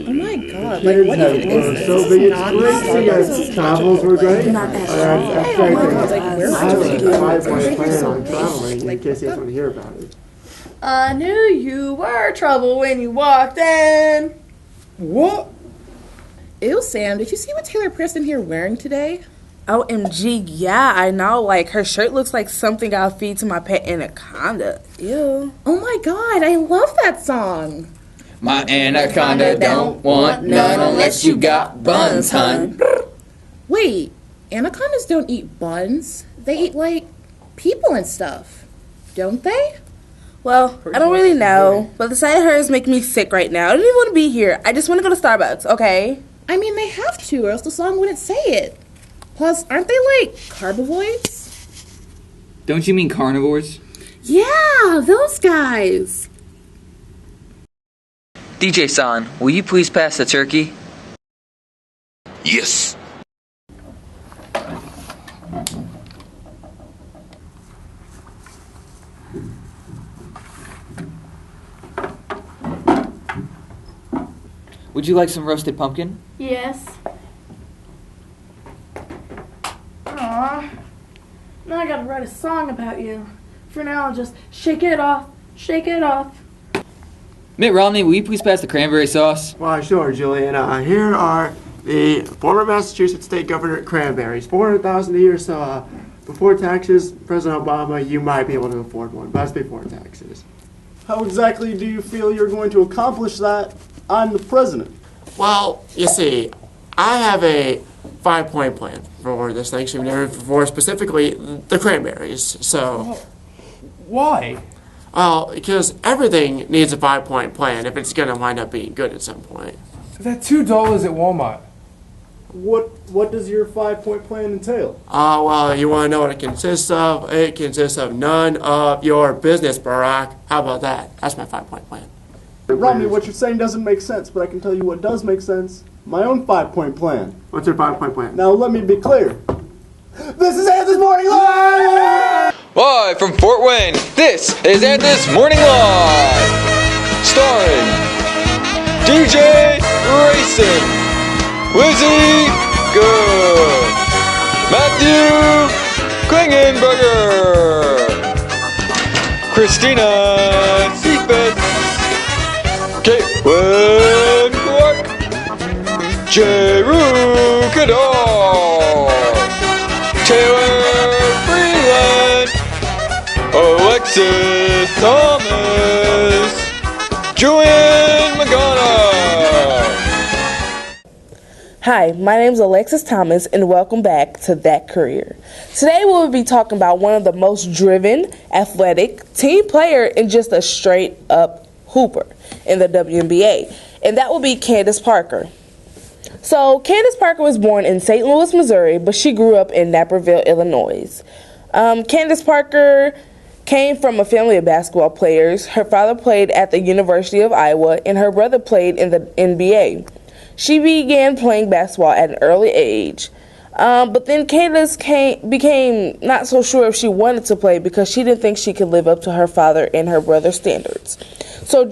Oh my god, Kids what have even grown is so this? big It's it's not great. You guys Starbucks. travels were great. Not at That's Oh great. my god, like I where have would you a go? 5-point plan on traveling in case you guys want to hear about it. I knew you were trouble when you walked in. What? Ew, Sam, did you see what Taylor Preston here wearing today? OMG, yeah, I know. Like, her shirt looks like something I'll feed to my pet anaconda. Ew. Oh my god, I love that song. My anaconda don't want none unless you got buns, hun. Wait, anacondas don't eat buns. They eat, like, people and stuff. Don't they? Well, I don't really know, but the sight of her is making me sick right now. I don't even want to be here. I just want to go to Starbucks, okay? I mean, they have to, or else the song wouldn't say it. Plus, aren't they, like, carbovoids? Don't you mean carnivores? Yeah, those guys. DJ San, will you please pass the turkey? Yes. Would you like some roasted pumpkin? Yes. Aww. Now I gotta write a song about you. For now, I'll just shake it off, shake it off. Mitt Romney, will you please pass the cranberry sauce? Why, sure, Julian. Here are the former Massachusetts State Governor Cranberries. $400,000 a year, so before taxes, President Obama, you might be able to afford one. But that's before taxes. How exactly do you feel you're going to accomplish that? I'm the president. Well, you see, I have a 5-point plan for this Thanksgiving, for specifically the cranberries. So, Why? well, because everything needs a 5-point plan if it's going to wind up being good at some point. That $2 at Walmart. What does your 5-point plan entail? Well, you want to know what it consists of? It consists of none of your business, Barack. How about that? That's my 5-point plan. Romney, what you're saying doesn't make sense, but I can tell you what does make sense. My own 5-point plan. What's your 5-point plan? Now let me be clear. This is Anthis Morning Live! Live from Fort Wayne, this is Anthis Morning Live. Starring DJ Racing, Lizzie Good, Matthew Klingenberger, Christina Seifetz, Caitlin Clark, Jeru Kadar, Taylor Freeland, Alexis Thomas, Julian Magana. Hi, my name is Alexis Thomas, and welcome back to That Career. Today we will be talking about one of the most driven, athletic, team player, and just a straight-up hooper in the WNBA, and that will be Candace Parker. So, Candace Parker was born in St. Louis, Missouri, but she grew up in Naperville, Illinois. Candace Parker came from a family of basketball players. Her father played at the University of Iowa, and her brother played in the NBA. She began playing basketball at an early age. But then Candace became not so sure if she wanted to play because she didn't think she could live up to her father and her brother's standards. So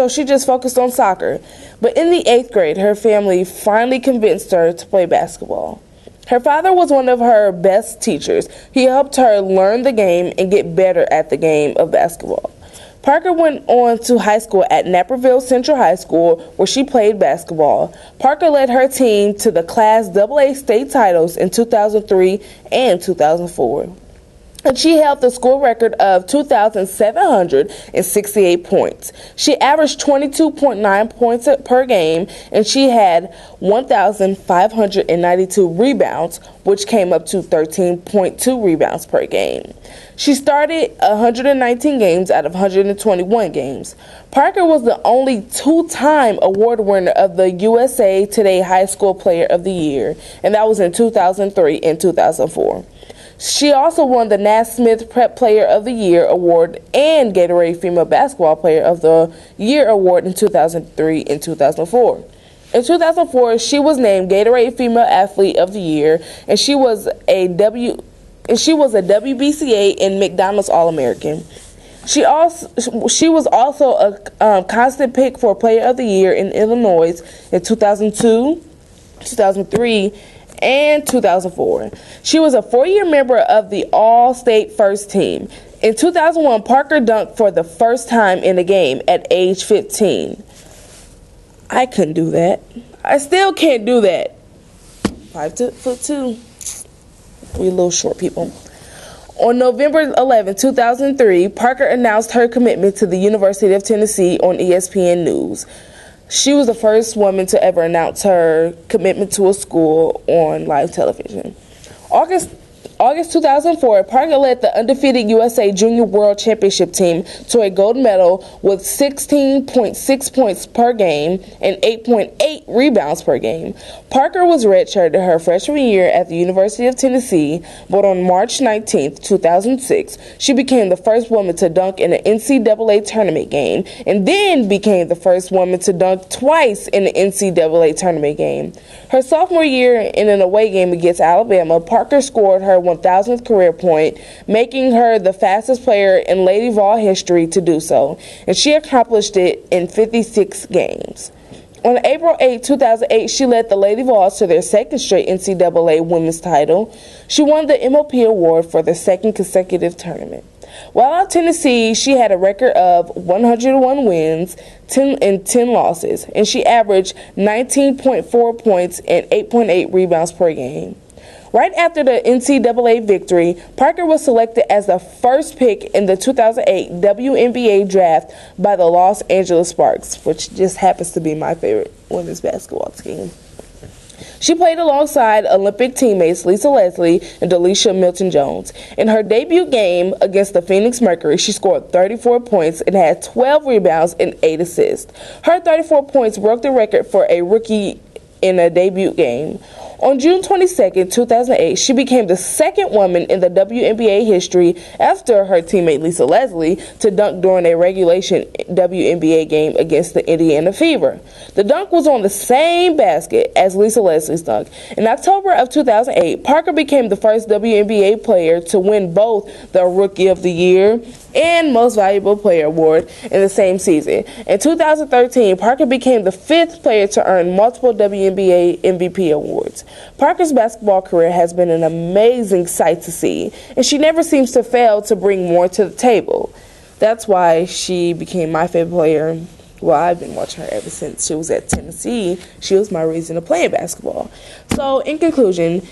she just focused on soccer. But in the 8th grade, her family finally convinced her to play basketball. Her father was one of her best teachers. He helped her learn the game and get better at the game of basketball. Parker went on to high school at Naperville Central High School, where she played basketball. Parker led her team to the Class AA state titles in 2003 and 2004. And she held the school record of 2,768 points. She averaged 22.9 points per game, and she had 1,592 rebounds, which came up to 13.2 rebounds per game. She started 119 games out of 121 games. Parker was the only 2-time award winner of the USA Today High School Player of the Year, and that was in 2003 and 2004. She also won the Naismith Prep Player of the Year award and Gatorade Female Basketball Player of the Year award in 2003 and 2004. In 2004, she was named Gatorade Female Athlete of the Year, and she was a WBCA and McDonald's All-American. She was also a constant pick for Player of the Year in Illinois in 2002, 2003, and 2004. She was a 4-year member of the All-State First Team. In 2001, Parker dunked for the first time in a game at age 15. I couldn't do that. I still can't do that. 5'2". We little short people. On November 11, 2003, Parker announced her commitment to the University of Tennessee on ESPN News. She was the first woman to ever announce her commitment to a school on live television. August 2004, Parker led the undefeated USA Junior World Championship team to a gold medal with 16.6 points per game and 8.8 rebounds per game. Parker was redshirted her freshman year at the University of Tennessee, but on March 19, 2006, she became the first woman to dunk in an NCAA tournament game and then became the first woman to dunk twice in an NCAA tournament game. Her sophomore year in an away game against Alabama, Parker scored her 1,000th career point, making her the fastest player in Lady Vol history to do so, and she accomplished it in 56 games. On April 8, 2008, she led the Lady Vols to their second straight NCAA women's title. She won the MOP award for the second consecutive tournament. While at Tennessee, she had a record of 101 wins, 10 losses, and she averaged 19.4 points and 8.8 rebounds per game. Right after the NCAA victory, Parker was selected as the first pick in the 2008 WNBA draft by the Los Angeles Sparks, which just happens to be my favorite women's basketball team. She played alongside Olympic teammates Lisa Leslie and Delisha Milton-Jones. In her debut game against the Phoenix Mercury, she scored 34 points and had 12 rebounds and 8 assists. Her 34 points broke the record for a rookie in a debut game. On June 22, 2008, she became the second woman in the WNBA history after her teammate Lisa Leslie to dunk during a regulation WNBA game against the Indiana Fever. The dunk was on the same basket as Lisa Leslie's dunk. In October of 2008, Parker became the first WNBA player to win both the Rookie of the Year and Most Valuable Player award in the same season. In 2013, Parker became the fifth player to earn multiple WNBA MVP awards. Parker's basketball career has been an amazing sight to see, and she never seems to fail to bring more to the table. That's why she became my favorite player. Well, I've been watching her ever since she was at Tennessee. She was my reason to play basketball. So, in conclusion,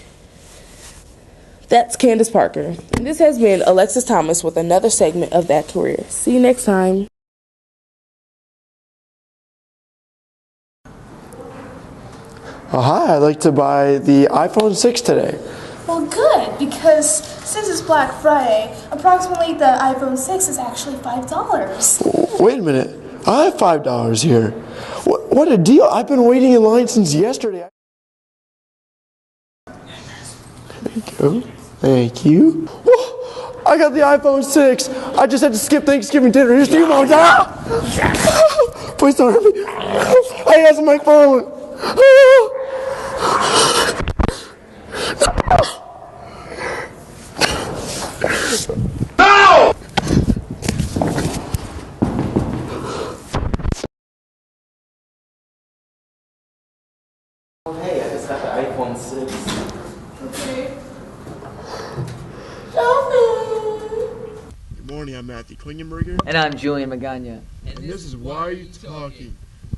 that's Candace Parker. And this has been Alexis Thomas with another segment of That Career. See you next time. Oh, hi, I'd like to buy the iPhone 6 today. Well, good, because since it's Black Friday, approximately the iPhone 6 is actually $5. Wait a minute. I have $5 here. What a deal. I've been waiting in line since yesterday. Thank you. Thank you. Oh, I got the iPhone 6. I just had to skip Thanksgiving dinner. Here's your mom. Please don't hurt me. I have my phone. No! Hey, I just got the iPhone 6. Okay. Good morning, I'm Matthew Klingenberger. And I'm Julian Magana. And this is Why Are You Talking?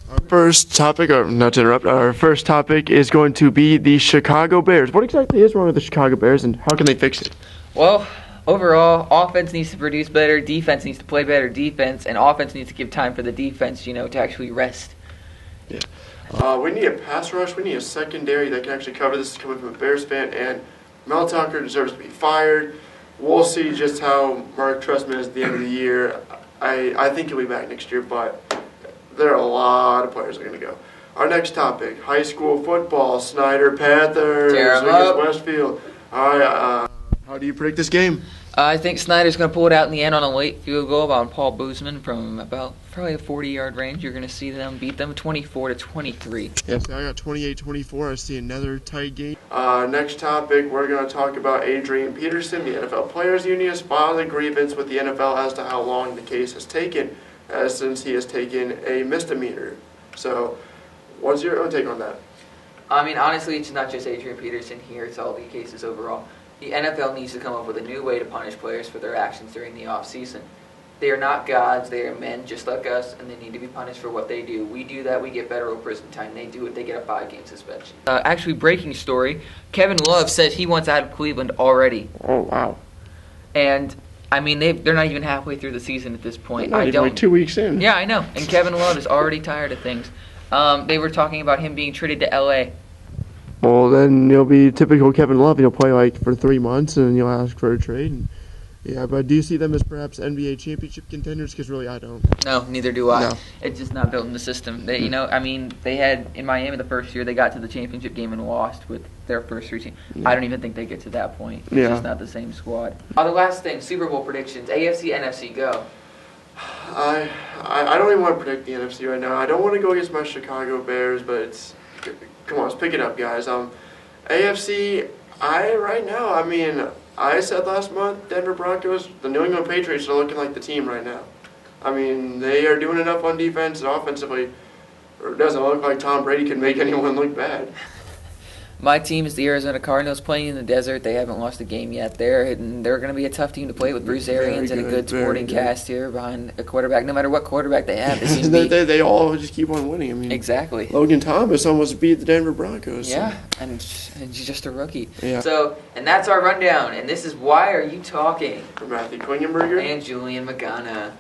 Our first topic, or not to interrupt, our first topic is going to be the Chicago Bears. What exactly is wrong with the Chicago Bears, and how can they fix it? Well, overall, offense needs to produce better, defense needs to play better defense, and offense needs to give time for the defense, to actually rest. Yeah. We need a pass rush. We need a secondary that can actually cover. This is coming from a Bears fan, and Mel Tucker deserves to be fired. We'll see just how Mark Trestman is at the end of the year. I think he'll be back next year, but there are a lot of players that are going to go. Our next topic, high school football, Snyder Panthers against Westfield. All right, how do you predict this game? I think Snyder's going to pull it out in the end on a late field goal on Paul Boozman from about probably a 40-yard range. You're going to see them beat them 24-23. Yeah, so I got 28-24. I see another tight game. Next topic, we're going to talk about Adrian Peterson. The NFL Players Union has filed a grievance with the NFL as to how long the case has taken, since he has taken a misdemeanor. So, what's your own take on that? I mean, honestly, it's not just Adrian Peterson here. It's all the cases overall. The NFL needs to come up with a new way to punish players for their actions during the off-season. They are not gods. They are men just like us, and they need to be punished for what they do. We do that, we get federal prison time. They do it, they get a 5-game suspension. Actually, breaking story, Kevin Love says he wants out of Cleveland already. Oh, wow. And, I mean, they're not even halfway through the season at this point. Not even like 2 weeks in. Yeah, I know. And Kevin Love is already tired of things. They were talking about him being traded to L.A. Well, then you'll be typical Kevin Love. You'll play like for 3 months, and you'll ask for a trade. And, yeah, but do you see them as perhaps NBA championship contenders? Because really, I don't. No, neither do I. No. It's just not built in the system. They, I mean, they had in Miami the first year. They got to the championship game and lost with their first 3 teams. Yeah. I don't even think they get to that point. It's Yeah. just not the same squad. The last thing, Super Bowl predictions. AFC, NFC, go. I don't even want to predict the NFC right now. I don't want to go against my Chicago Bears, but come on, let's pick it up, guys. AFC, I said last month, Denver Broncos, the New England Patriots are looking like the team right now. I mean, they are doing enough on defense and offensively. It doesn't look like Tom Brady can make anyone look bad. My team is the Arizona Cardinals playing in the desert. They haven't lost a game yet. They're going to be a tough team to play with Bruce Arians and a good supporting cast here behind a quarterback. No matter what quarterback they have, they all just keep on winning. I mean, exactly. Logan Thomas almost beat the Denver Broncos. Yeah, and he's just a rookie. Yeah. So, and that's our rundown. And this is Why Are You Talking? For Matthew Klingenberger And Julian Magana.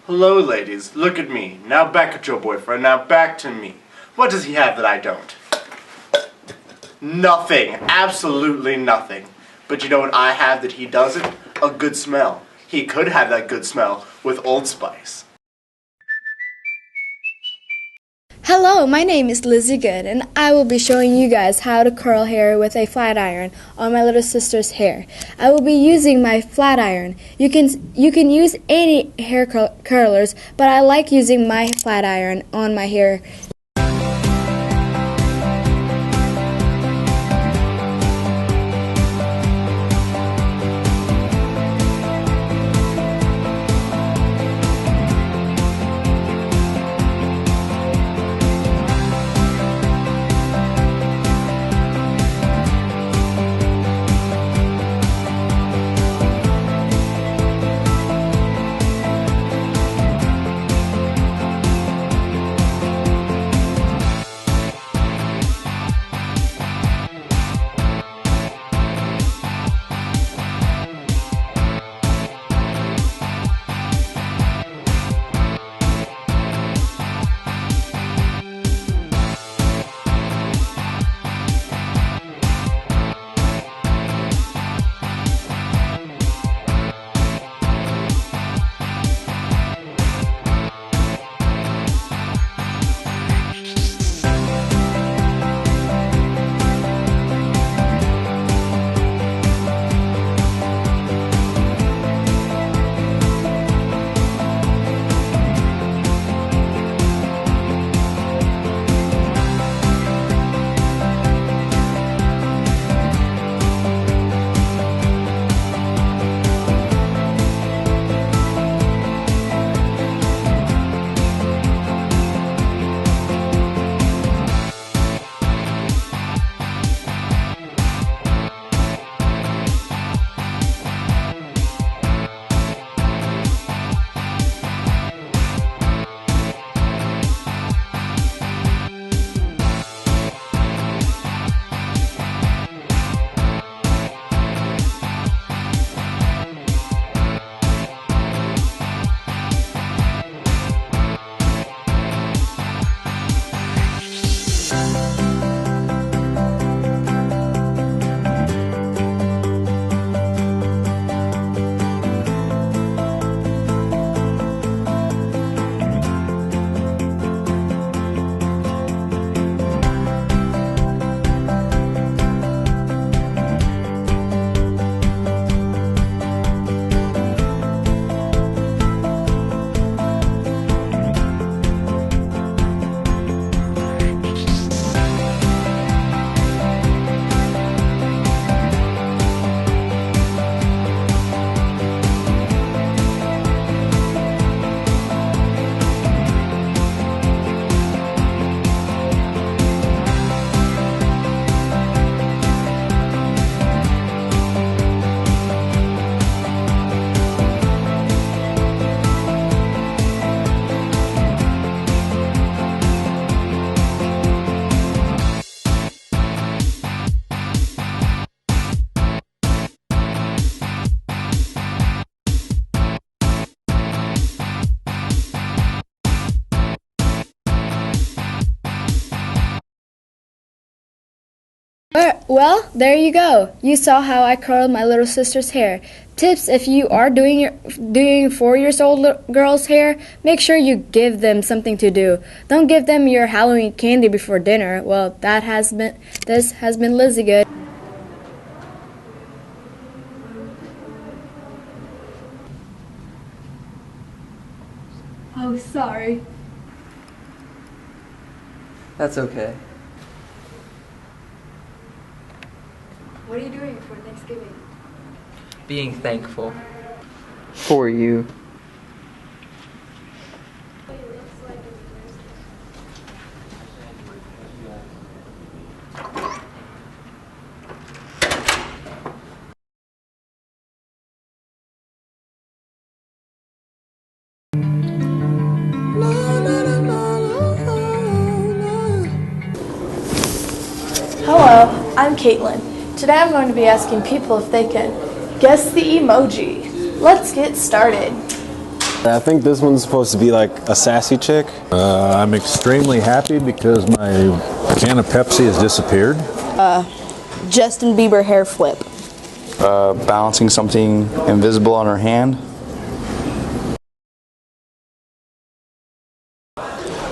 Hello, ladies. Look at me. Now back at your boyfriend. Now back to me. What does he have that I don't? Nothing. Absolutely nothing. But you know what I have that he doesn't? A good smell. He could have that good smell with Old Spice. Hello, my name is Lizzie Good, and I will be showing you guys how to curl hair with a flat iron on my little sister's hair. I will be using my flat iron. You can use any hair curlers, but I like using my flat iron on my hair. Well, there you go. You saw how I curled my little sister's hair. Tips: if you are doing 4-year-old girl's hair, make sure you give them something to do. Don't give them your Halloween candy before dinner. Well, this has been Lizzie Good. Oh, sorry. That's okay. What are you doing for Thanksgiving? Being thankful for you. Hello, I'm Caitlin. Today I'm going to be asking people if they can guess the emoji. Let's get started. I think this one's supposed to be like a sassy chick. I'm extremely happy because my can of Pepsi has disappeared. Justin Bieber hair flip. Balancing something invisible on her hand.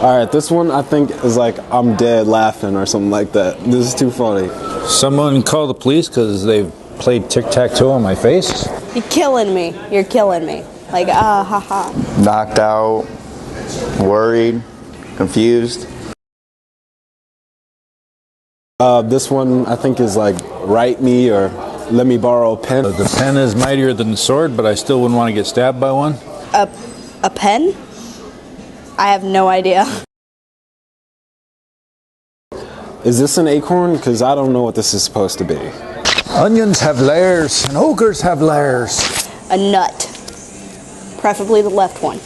Alright, this one I think is like I'm dead laughing or something like that. This is too funny. Someone call the police because they've played tic-tac-toe on my face. You're killing me. You're killing me. Like, ha ha. Knocked out, worried, confused. This one I think is like write me or let me borrow a pen. The pen is mightier than the sword, but I still wouldn't want to get stabbed by one. A pen? I have no idea. Is this an acorn? Because I don't know what this is supposed to be. Onions have layers and ogres have layers. A nut. Preferably the left one.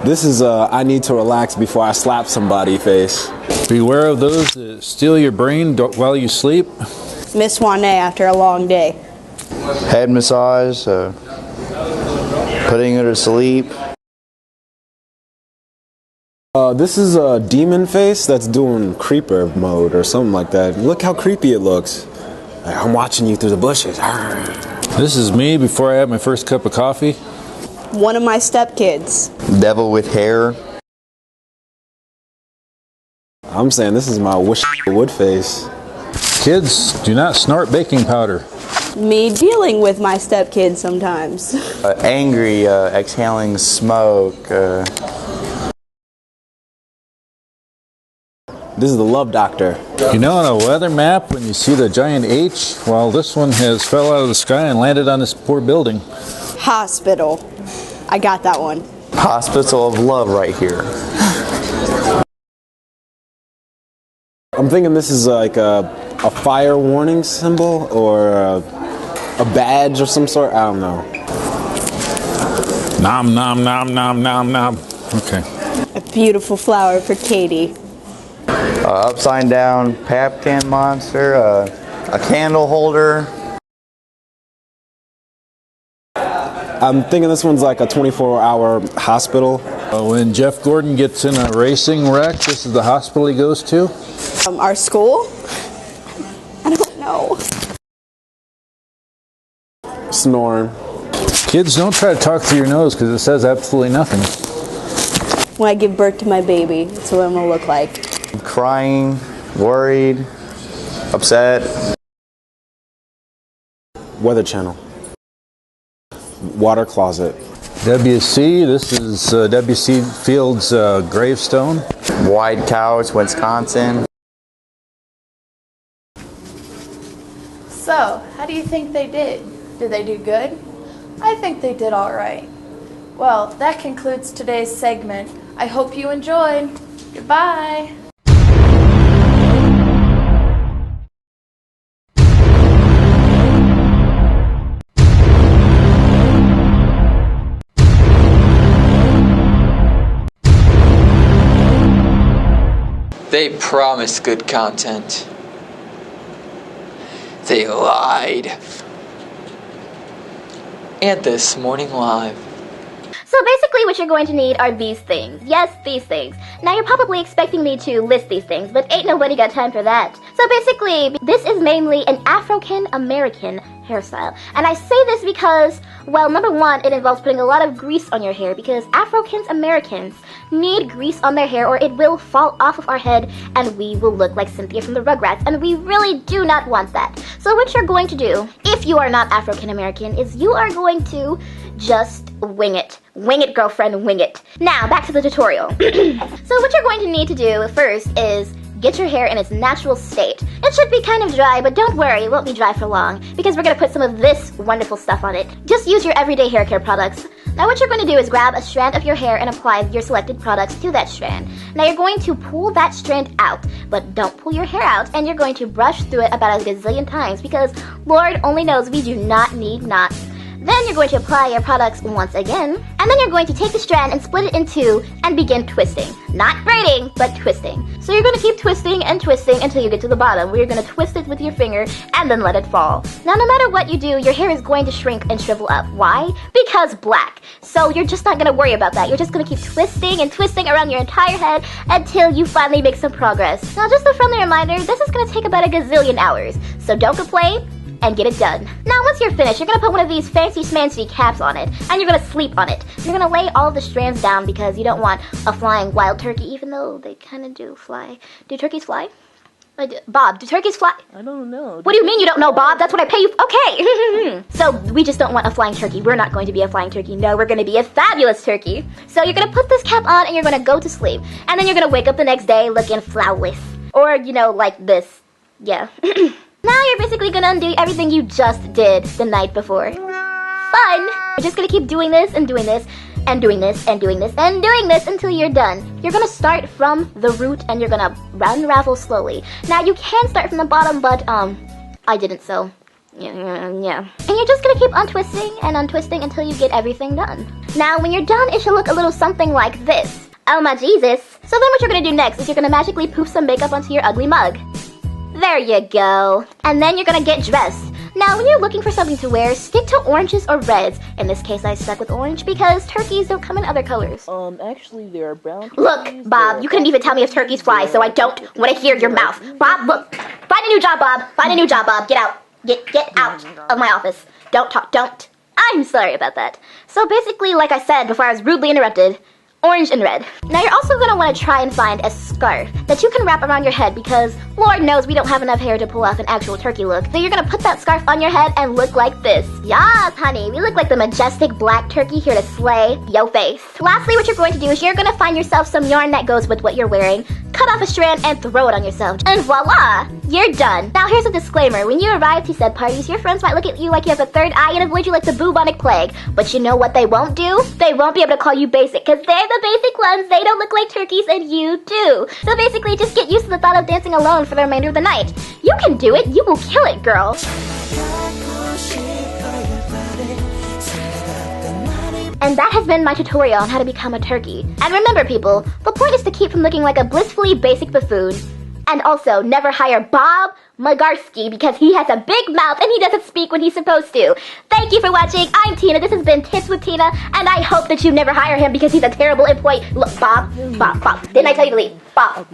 This is I need to relax before I slap somebody face. Beware of those that steal your brain while you sleep. Miss Swanet after a long day. Head massage, putting her to sleep. This is a demon face that's doing creeper mode or something like that. Look how creepy it looks. Like, I'm watching you through the bushes. This is me before I had my first cup of coffee. One of my stepkids. Devil with hair. I'm saying this is my wish wood face. Kids, do not snort baking powder. Me dealing with my stepkids sometimes. Angry, exhaling smoke. This is the love doctor. You know, on a weather map, when you see the giant H, well, this one has fell out of the sky and landed on this poor building. Hospital. I got that one. Hospital of love right here. I'm thinking this is like a fire warning symbol or a badge of some sort. I don't know. Nom, nom, nom, nom, nom, nom. Okay. A beautiful flower for Katie. Upside down pap can monster, a candle holder. I'm thinking this one's like a 24-hour hospital. When Jeff Gordon gets in a racing wreck, this is the hospital he goes to. Our school? I don't know. Snoring. Kids, don't try to talk through your nose because it says absolutely nothing. When I give birth to my baby, that's what I'm gonna look like. Crying, worried, upset. Weather Channel. Water closet. WC, this is W.C. Field's gravestone. White Couch, Wisconsin. So, how do you think they did? Did they do good? I think they did all right. Well, that concludes today's segment. I hope you enjoyed. Goodbye. They promised good content. They lied. Anthis Morning Live. So basically what you're going to need are these things. Yes, these things. Now you're probably expecting me to list these things, but ain't nobody got time for that. So basically, this is mainly an African-American hairstyle. And I say this because, well, number one, it involves putting a lot of grease on your hair because Africans-Americans need grease on their hair or it will fall off of our head and we will look like Cynthia from the Rugrats, and we really do not want that. So what you're going to do, if you are not African-American, is you are going to just wing it. Wing it, girlfriend, wing it. Now, back to the tutorial. So what you're going to need to do first is get your hair in its natural state. It should be kind of dry, but don't worry, it won't be dry for long because we're going to put some of this wonderful stuff on it. Just use your everyday hair care products. Now what you're going to do is grab a strand of your hair and apply your selected products to that strand. Now you're going to pull that strand out, but don't pull your hair out, and you're going to brush through it about a gazillion times because Lord only knows we do not need knots. Then you're going to apply your products once again, and then you're going to take the strand and split it in two and begin twisting. Not braiding, but twisting. So you're going to keep twisting and twisting until you get to the bottom, where you're going to twist it with your finger and then let it fall. Now, no matter what you do, your hair is going to shrink and shrivel up. Why? Because black. So you're just not going to worry about that. You're just going to keep twisting and twisting around your entire head until you finally make some progress. Now, just a friendly reminder, this is going to take about a gazillion hours. So don't complain and get it done. Now once you're finished, you're going to put one of these fancy schmancy caps on it, and you're going to sleep on it. You're going to lay all of the strands down because you don't want a flying wild turkey, even though they kind of do fly. Do turkeys fly? Bob, do turkeys fly? I don't know. What do you mean you don't know, Bob? That's what I pay you. Okay. So we just don't want a flying turkey. We're not going to be a flying turkey. No, we're going to be a fabulous turkey. So you're going to put this cap on and you're going to go to sleep. And then you're going to wake up the next day looking flawless. Or, you know, like this. Yeah. Now you're basically gonna undo everything you just did the night before. Fun! You're just gonna keep doing this and doing this and doing this and doing this and doing this until you're done. You're gonna start from the root and you're gonna unravel slowly. Now you can start from the bottom, but I didn't, so yeah. And you're just gonna keep untwisting and untwisting until you get everything done. Now when you're done, it should look a little something like this. Oh my Jesus. So then what you're gonna do next is you're gonna magically poof some makeup onto your ugly mug. There you go. And then you're gonna get dressed. Now, when you're looking for something to wear, stick to oranges or reds. In this case, I stuck with orange because turkeys don't come in other colors. Actually, there are brown turkeys. Look, Bob, you couldn't even tell me if turkeys fly, so I don't want to hear your mouth. Bob, look. Find a new job, Bob. Find a new job, Bob. Get out. Get out of my office. Don't talk. Don't. I'm sorry about that. So basically, like I said before I was rudely interrupted, orange and red. Now you're also going to want to try and find a scarf that you can wrap around your head because Lord knows we don't have enough hair to pull off an actual turkey look. So you're going to put that scarf on your head and look like this. Yes, honey, we look like the majestic black turkey here to slay yo face. Lastly, what you're going to do is you're going to find yourself some yarn that goes with what you're wearing, cut off a strand and throw it on yourself. And voila, you're done. Now here's a disclaimer. When you arrive to said parties, your friends might look at you like you have a third eye and avoid you like the bubonic plague. But you know what they won't do? They won't be able to call you basic because they're the basic ones. They don't look like turkeys and you do. So basically just get used to the thought of dancing alone for the remainder of the night. You can do it. You will kill it, girl. And that has been my tutorial on how to become a turkey. And remember people, the point is to keep from looking like a blissfully basic buffoon. And also, never hire Bob Magarski because he has a big mouth and he doesn't speak when he's supposed to. Thank you for watching. I'm Tina. This has been Tips with Tina. And I hope that you never hire him because he's a terrible employee. Look, Bob. Didn't I tell you to leave? Bob.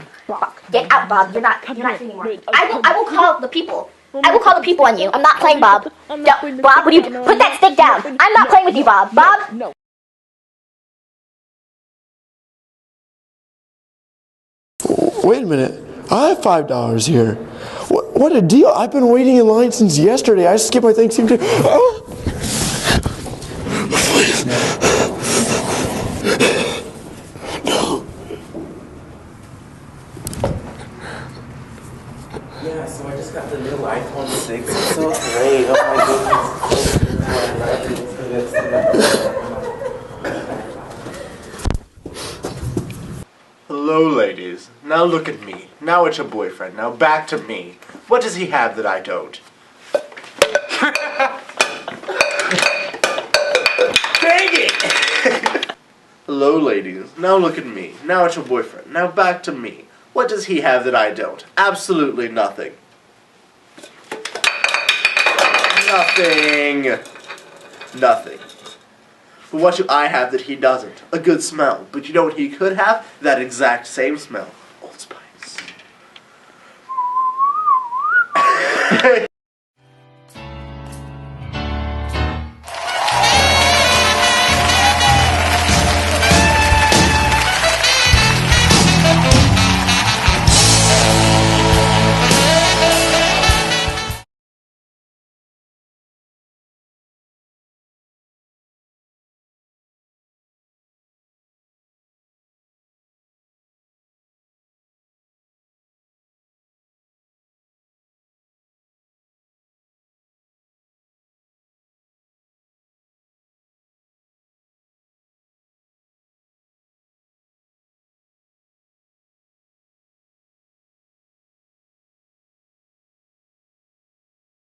Get out, Bob. You're not anymore. I will call the people. I will call the people on you. I'm not playing Bob. No, Bob, would you put that stick down? I'm not playing with you, Bob. Bob? No. Wait a minute. I have $5 here. What a deal. I've been waiting in line since yesterday. I skipped my Thanksgiving Day. Oh. Please. No. Yeah, so I just got the new iPhone 6. It's so great. Oh my goodness. Hello, ladies. Now look at me. Now it's your boyfriend. Now back to me. What does he have that I don't? Dang it! Hello, ladies. Now look at me. Now it's your boyfriend. Now back to me. What does he have that I don't? Absolutely nothing. Nothing. Nothing. But what do I have that he doesn't? A good smell. But you know what he could have? That exact same smell.